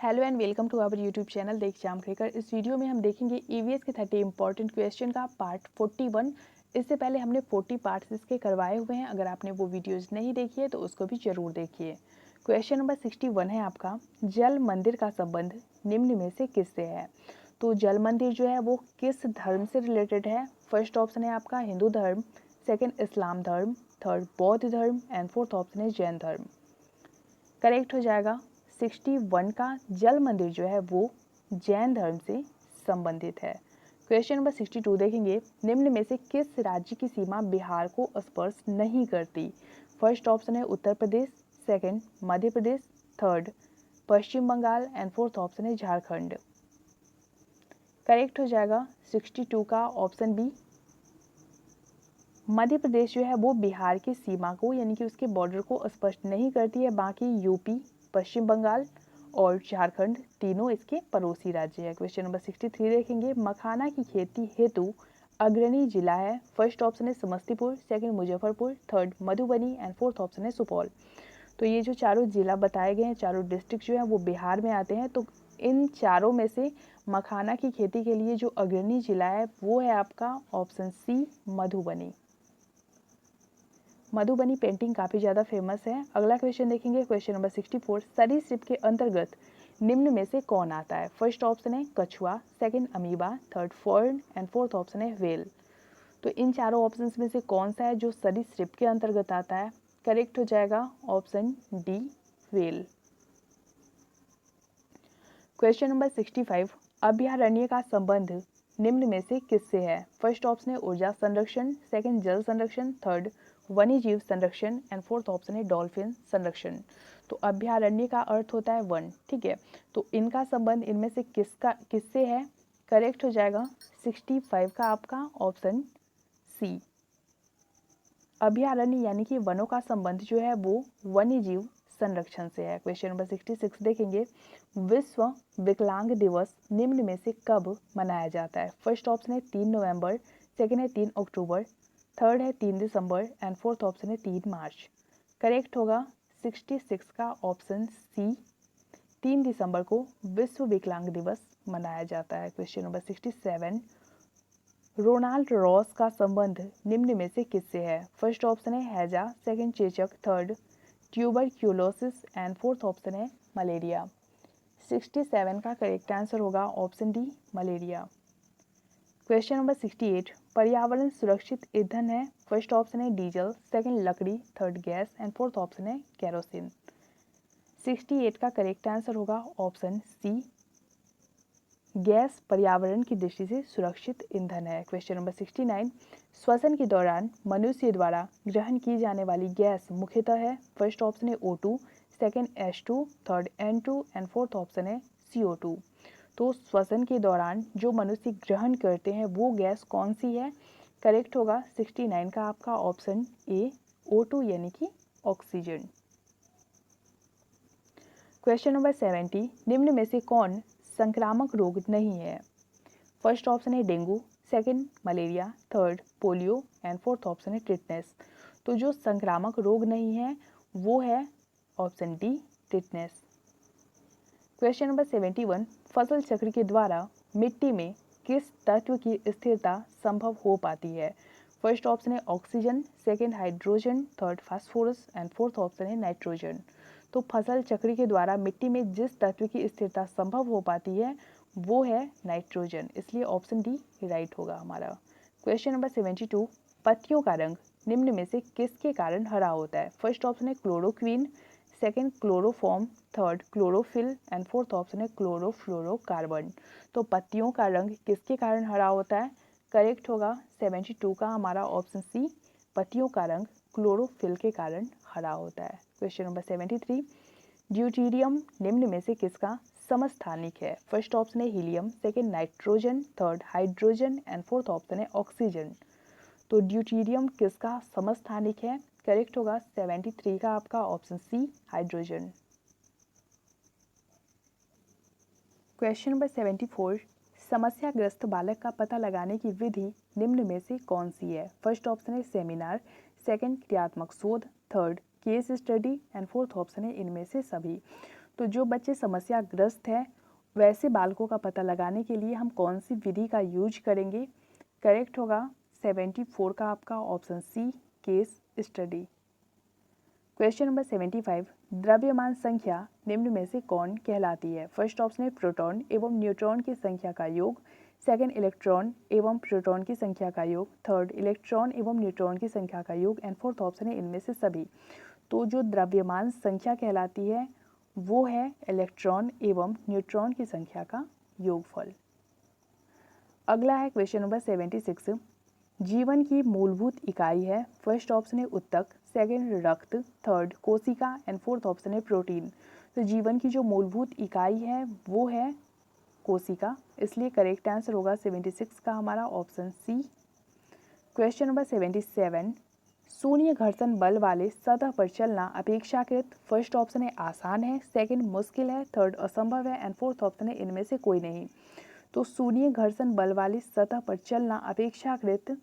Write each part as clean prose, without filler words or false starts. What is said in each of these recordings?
Hello and welcome to our YouTube channel the exam cracker. इस video में हम देखेंगे ईवीएस के 30 इंपॉर्टेंट क्वेश्चन का पार्ट 41। इससे पहले हमने 40 पार्ट्स इसके करवाए हुए हैं। अगर आपने वो वीडियोस नहीं देखी है तो उसको भी जरूर देखिए। क्वेश्चन नंबर 61 है आपका, जल मंदिर का संबंध निम्न में से किससे है। तो जल मंदिर जो है वो किस धर्म से रिलेटेड है। फर्स्ट ऑप्शन है आपका हिंदू धर्म, सेकेंड इस्लाम धर्म, थर्ड बौद्ध धर्म एंड फोर्थ ऑप्शन है जैन धर्म। करेक्ट हो जाएगा 61 का जल मंदिर जो है वो जैन धर्म से संबंधित है। क्वेश्चन नंबर 62 देखेंगे, निम्न में से किस राज्य की सीमा बिहार को स्पर्श नहीं करती। फर्स्ट ऑप्शन है Uttar Pradesh, second Madhya Pradesh, third Paschim Bangal and fourth option है झारखंड। करेक्ट हो जाएगा 62 का ऑप्शन बी। मध्य प्रदेश जो है वो बिहार की सीमा को यानी कि उसके बॉर्डर को स्पष्ट नहीं करती है। बाकी यूपी, पश्चिम बंगाल और झारखंड तीनों इसके पड़ोसी राज्य है। क्वेश्चन नंबर 63 देखेंगे, मखाना की खेती हेतु अग्रणी जिला है। फर्स्ट ऑप्शन है Samastipur, second Muzaffarpur, third Madhubani and fourth option है सुपौल। तो ये जो चारों जिला बताए गए हैं, चारों डिस्ट्रिक्ट जो है वो बिहार में आते हैं। तो इन चारों में से मखाना की खेती के लिए जो अग्रणी जिला है वो है आपका option C Madhubani. Madhubani painting काफ़ी ज़्यादा फेमस है। अगला क्वेश्चन देखेंगे, क्वेश्चन नंबर 64, सरीसृप के अंतर्गत निम्न में से कौन आता है। फर्स्ट ऑप्शन है कछुआ, second amoeba, third fern and fourth option है व्हेल। तो इन चारों ऑप्शंस में से कौन सा है जो सरीसृप के अंतर्गत आता है। करेक्ट हो जाएगा option D whale. Question number 65, अभयारण्य का संबंध निम्न में से किससे है। फर्स्ट ऑप्शन है ऊर्जा संरक्षण, सेकंड जल संरक्षण, थर्ड वन्य जीव संरक्षण एंड फोर्थ ऑप्शन है डॉल्फिन संरक्षण। तो अभयारण्य का अर्थ होता है वन, ठीक है। तो इनका संबंध इनमें से किससे है। करेक्ट हो जाएगा 65 का आपका ऑप्शन सी। अभयारण्य यानी कि वनों का संबंध जो है वो वन्य जीव संरक्षण से है। क्वेश्चन नंबर 66 देखेंगे, विश्व विकलांग दिवस निम्न में से कब मनाया जाता है। फर्स्ट ऑप्शन है 3 नवंबर, सेकंड है 3 अक्टूबर, थर्ड है 3 दिसंबर एंड फोर्थ ऑप्शन है 3 मार्च। करेक्ट होगा 66 का ऑप्शन सी, 3 दिसंबर को विश्व विकलांग दिवस मनाया जाता है। क्वेश्चन नंबर 67, रोनाल्ड रॉस का संबंध निम्न में से किससे है। फर्स्ट ऑप्शन है हैजा, सेकंड चेचक, third tuberculosis and fourth option है मलेरिया। 67 का करेक्ट आंसर होगा option D malaria. Question number 68, पर्यावरण सुरक्षित ईंधन है। फर्स्ट ऑप्शन है डीजल, सेकंड लकड़ी, third gas and fourth option है केरोसिन। 68 का करेक्ट आंसर होगा ऑप्शन सी, गैस पर्यावरण की दृष्टि से सुरक्षित ईंधन है। क्वेश्चन नंबर 69, श्वसन के दौरान मनुष्य द्वारा ग्रहण की जाने वाली गैस मुख्यतः है। फर्स्ट ऑप्शन है O2, second H2, third N2 and fourth option है CO2। तो श्वसन के दौरान जो मनुष्य ग्रहण करते हैं वो गैस कौन सी है। करेक्ट होगा 69 का आपका ऑप्शन ए O2 यानी कि ऑक्सीजन। क्वेश्चन नंबर 70, निम्न में से कौन संक्रामक रोग नहीं है। फर्स्ट ऑप्शन है dengue, second malaria, third polio and fourth option है टिटनेस। तो जो संक्रामक रोग नहीं है वो है option D tetanus. Question number 71, फसल चक्र के द्वारा मिट्टी में किस तत्व की स्थिरता संभव हो पाती है। फर्स्ट ऑप्शन है oxygen, second hydrogen, third phosphorus and fourth option है नाइट्रोजन। तो फसल चक्र के द्वारा मिट्टी में जिस तत्व की स्थिरता संभव हो पाती है वो है नाइट्रोजन, इसलिए ऑप्शन डी राइट होगा हमारा। क्वेश्चन नंबर 72, पत्तियों का रंग निम्न में से किसके कारण हरा होता है। फर्स्ट ऑप्शन है chloroquine, second chloroform, third chlorophyll and fourth option है क्लोरोफ्लोरोकार्बन। तो पत्तियों का रंग किसके कारण हरा होता है। करेक्ट होगा 72 का हमारा ऑप्शन सी, पत्तियों का रंग क्लोरोफिल के कारण हरा होता है। क्वेश्चन नंबर 73, ड्यूटीरियम निम्न में से किसका समस्थानिक है। फर्स्ट ऑप्शन है helium, second nitrogen, third hydrogen and fourth option है ऑक्सीजन। तो ड्यूटीरियम किसका समस्थानिक है। करेक्ट होगा 73 का आपका option C hydrogen. Question number 74, समस्याग्रस्त बालक का पता लगाने की विधि निम्न में से कौन सी है। फर्स्ट ऑप्शन है सेमिनार, सेकंड क्रियात्मक शोध, third case study and fourth option है इनमें से सभी। तो जो बच्चे समस्याग्रस्त हैं वैसे बालकों का पता लगाने के लिए हम कौन सी विधि का यूज करेंगे? करेक्ट होगा 74 का आपका option C, case study. Question number 75, द्रव्यमान संख्या निम्न में से कौन कहलाती है? फर्स्ट ऑप्शन है प्रोटॉन एवं न्यूट्रॉन की संख्या का योग, सेकंड इलेक्ट्रॉन एवं प्रोटॉन की संख्या का योग, थर्ड इलेक्ट्रॉन एवं न्यूट्रॉन की संख्या का योग एंड फोर्थ ऑप्शन है इनमें से सभी। तो जो द्रव्यमान संख्या कहलाती है वो है इलेक्ट्रॉन एवं न्यूट्रॉन की संख्या का योगफल। अगला है क्वेश्चन नंबर 76, जीवन की मूलभूत इकाई है। फर्स्ट ऑप्शन है उत्तक, सेकंड रक्त, थर्ड कोशिका एंड फोर्थ ऑप्शन है प्रोटीन। तो जीवन की जो मूलभूत इकाई है वो है कोशिका, इसलिए करेक्ट आंसर होगा 76 का हमारा ऑप्शन सी। क्वेश्चन नंबर 77, शून्य घर्षण बल वाले सतह पर चलना अपेक्षाकृत फर्स्ट ऑप्शन है आसान है, सेकंड मुश्किल है, थर्ड असंभव है एंड फोर्थ ऑप्शन है इनमें से कोई नहीं। तो शून्य घर्षण बल वाली सतह पर चलना अपेक्षाकृत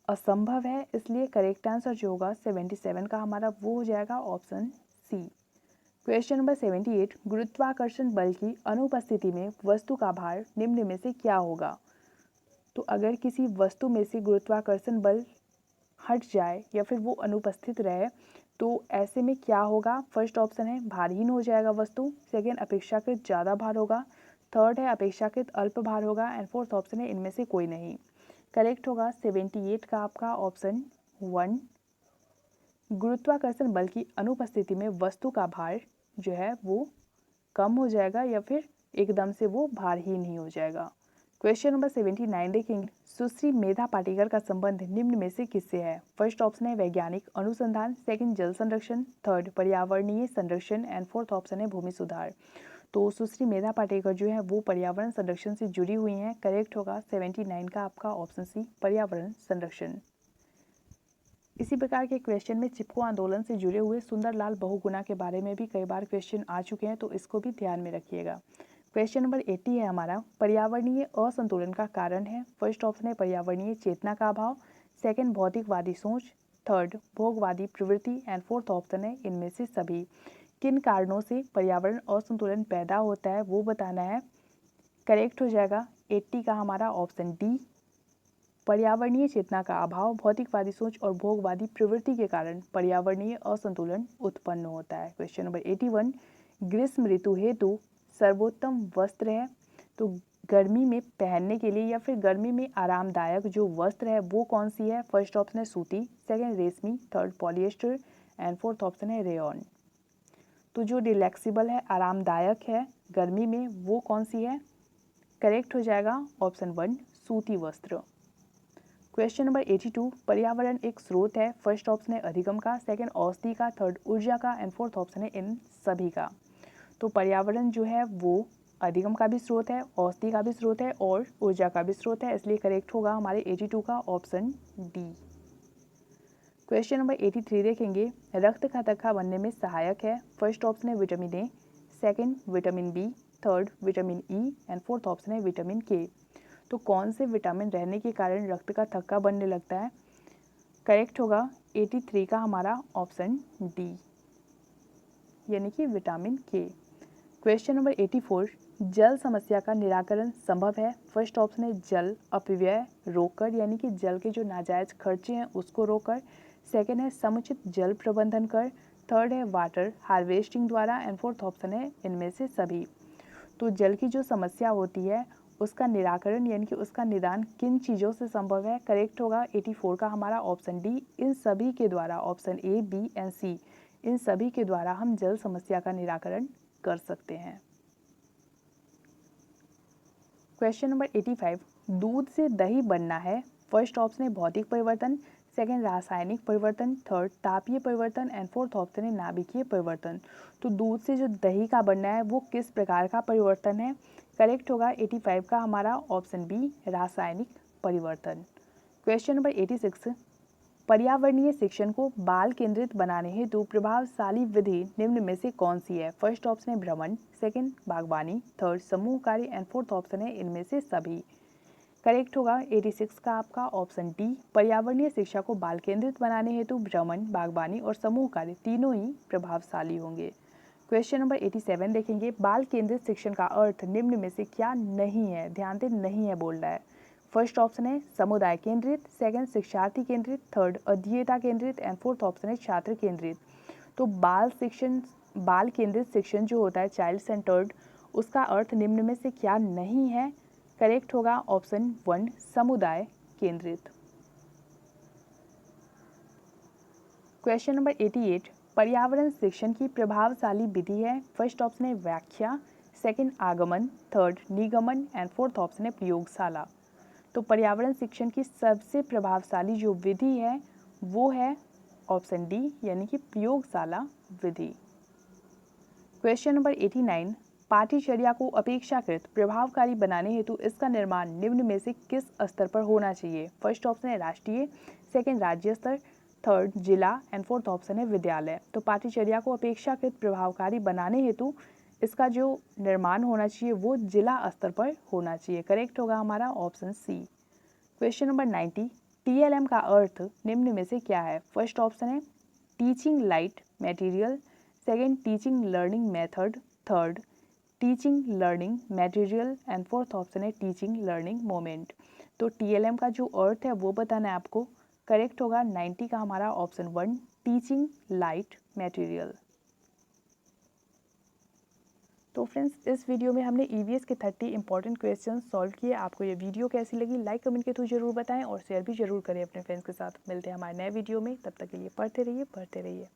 असंभव है, इसलिए करेक्ट आंसर जो होगा 77 का हमारा वो हो जाएगा ऑप्शन सी। क्वेश्चन नंबर 78, गुरुत्वाकर्षण बल की अनुपस्थिति में वस्तु का भार निम्न में से क्या होगा? तो अगर किसी वस्तु में से गुरुत्वाकर्षण बल हट जाए या फिर वो अनुपस्थित रहे तो ऐसे में क्या होगा? फर्स्ट ऑप्शन है भारहीन हो जाएगा वस्तु, सेकेंड अपेक्षाकृत ज़्यादा भार होगा, थर्ड है अपेक्षाकृत अल्प भार होगा एंड फोर्थ ऑप्शन है इनमें से कोई नहीं। करेक्ट होगा 78 का आपका ऑप्शन 1। गुरुत्वाकर्षण बल की अनुपस्थिति में वस्तु का भार जो है वो कम हो जाएगा या फिर एकदम से वो भारहीन ही हो जाएगा। क्वेश्चन नंबर 79 देखेंगे, सुश्री मेधा पाटेकर का संबंध निम्न में से किससे है? फर्स्ट ऑप्शन है वैज्ञानिक अनुसंधान, सेकंड जल संरक्षण, थर्ड पर्यावरणीय संरक्षण एंड फोर्थ ऑप्शन है भूमि सुधार। तो सुश्री मेधा पाटेकर जो है वो पर्यावरण संरक्षण से जुड़ी हुई हैं। करेक्ट होगा 79 का आपका ऑप्शन सी, पर्यावरण संरक्षण। इसी प्रकार के क्वेश्चन में चिपको आंदोलन से जुड़े हुए सुंदरलाल बहुगुणा के बारे में भी कई बार क्वेश्चन आ चुके हैं, तो इसको भी ध्यान में रखिएगा। क्वेश्चन नंबर 80 है हमारा, पर्यावरणीय असंतुलन का कारण है। फर्स्ट ऑप्शन है पर्यावरणीय चेतना का अभाव, सेकंड भौतिकवादी सोच, थर्ड भोगवादी प्रवृत्ति एंड फोर्थ ऑप्शन है इनमें से सभी। किन कारणों से पर्यावरण असंतुलन पैदा होता है वो बताना है। करेक्ट हो जाएगा 80 का हमारा ऑप्शन डी, पर्यावरणीय चेतना का अभाव, भौतिकवादी सोच और भोगवादी प्रवृत्ति के कारण पर्यावरणीय असंतुलन उत्पन्न होता है। क्वेश्चन नंबर 81, ग्रीष्म ऋतु हेतु सर्वोत्तम वस्त्र है। तो गर्मी में पहनने के लिए या फिर गर्मी में आरामदायक जो वस्त्र है वो कौन सी है? फर्स्ट ऑप्शन है सूती, सेकंड रेशमी, third polyester and fourth option है रेयॉन। तो जो रिलैक्सिबल है, आरामदायक है गर्मी में, वो कौन सी है? करेक्ट हो जाएगा ऑप्शन 1, सूती वस्त्र। क्वेश्चन नंबर 82, पर्यावरण एक स्रोत है। फर्स्ट ऑप्शन है अधिगम का, सेकंड औषधि का, थर्ड ऊर्जा का एंड फोर्थ ऑप्शन है इन सभी का। तो पर्यावरण जो है वो अधिगम का भी स्रोत है, औषधि का भी स्रोत है और ऊर्जा का भी स्रोत है, इसलिए करेक्ट होगा हमारे 82 का ऑप्शन डी। क्वेश्चन नंबर 83 देखेंगे, रक्त का थक्का बनने में सहायक है। फर्स्ट ऑप्शन है vitamin A, second vitamin B, third vitamin E and fourth option है विटामिन के। तो कौन से विटामिन रहने के कारण रक्त का थक्का बनने लगता है? करेक्ट होगा 83 का हमारा ऑप्शन डी, यानी कि विटामिन के। क्वेश्चन नंबर 84, जल समस्या का निराकरण संभव है। फर्स्ट ऑप्शन है जल अपव्यय रोककर, यानी कि जल के जो नाजायज खर्चे हैं उसको रोककर, सेकंड है समुचित जल प्रबंधन कर, थर्ड है वाटर हार्वेस्टिंग द्वारा एंड फोर्थ ऑप्शन है इनमें से सभी। तो जल की जो समस्या होती है उसका निराकरण यानी कि उसका निदान किन चीज़ों से संभव है? करेक्ट होगा 84 का हमारा ऑप्शन डी, इन सभी के द्वारा, ऑप्शन ए बी एंड सी, इन सभी के द्वारा हम जल समस्या का निराकरण कर सकते हैं। क्वेश्चन नंबर 85, दूध से दही बनना है। फर्स्ट ऑप्शन है भौतिक परिवर्तन, सेकंड रासायनिक परिवर्तन, थर्ड तापीय परिवर्तन एंड फोर्थ ऑप्शन है नाभिकीय परिवर्तन। तो दूध से जो दही का बनना है वो किस प्रकार का परिवर्तन है? करेक्ट होगा 85 का हमारा ऑप्शन बी, रासायनिक परिवर्तन। क्वेश्चन नंबर 86, पर्यावरणीय शिक्षण को बाल केंद्रित बनाने हेतु प्रभावशाली विधि निम्न में से कौन सी है? फर्स्ट ऑप्शन है भ्रमण, सेकंड बागवानी, थर्ड समूह कार्य एंड फोर्थ ऑप्शन है इनमें से सभी। करेक्ट होगा 86 का आपका ऑप्शन डी, पर्यावरणीय शिक्षा को बाल केंद्रित बनाने हेतु भ्रमण, बागवानी और समूह कार्य तीनों ही प्रभावशाली होंगे। क्वेश्चन नंबर 87 देखेंगे, बाल केंद्रित शिक्षण का अर्थ निम्न में से क्या नहीं है। ध्यान दें, नहीं है बोल रहा है। फर्स्ट ऑप्शन है समुदाय केंद्रित, सेकंड शिक्षार्थी केंद्रित, थर्ड अध्येता केंद्रित एंड फोर्थ ऑप्शन है छात्र केंद्रित। तो बाल केंद्रित शिक्षण जो होता है, चाइल्ड सेंटर्ड, उसका अर्थ निम्न में से क्या नहीं है। करेक्ट होगा ऑप्शन 1 समुदाय केंद्रित। क्वेश्चन नंबर 88, पर्यावरण शिक्षण की प्रभावशाली विधि है। फर्स्ट ऑप्शन है व्याख्या, सेकंड आगमन, थर्ड निगमन एंड फोर्थ ऑप्शन है प्रयोगशाला। तो पर्यावरण शिक्षण की सबसे प्रभावशाली जो विधि है वो है ऑप्शन डी, यानी कि प्रयोगशाला विधि। क्वेश्चन नंबर 89, पाठ्यचर्या को अपेक्षाकृत प्रभावकारी बनाने हेतु इसका निर्माण निम्न में से किस स्तर पर होना चाहिए। फर्स्ट ऑप्शन है राष्ट्रीय, सेकंड राज्य स्तर, थर्ड जिला एंड फोर्थ ऑप्शन है विद्यालय। तो पाठ्यचर्या को अपेक्षाकृत प्रभावकारी बनाने हेतु इसका जो निर्माण होना चाहिए वो जिला स्तर पर होना चाहिए। करेक्ट होगा हमारा option C. Question number 90, TLM का अर्थ निम्न में से क्या है। फर्स्ट ऑप्शन है teaching light material, second teaching learning method, third teaching learning material and fourth option है टीचिंग लर्निंग मोमेंट। तो TLM का जो अर्थ है वो बताना है आपको। करेक्ट होगा 90 का हमारा ऑप्शन 1 टीचिंग लाइट मटेरियल। तो फ्रेंड्स, इस वीडियो में हमने EVS के 30 इंपॉर्टेंट क्वेश्चन सॉल्व किए। आपको ये वीडियो कैसी लगी, लाइक कमेंट के थ्रू जरूर बताएं और शेयर भी जरूर करें अपने फ्रेंड्स के साथ। मिलते हैं हमारे नए वीडियो में, तब तक के लिए पढ़ते रहिए।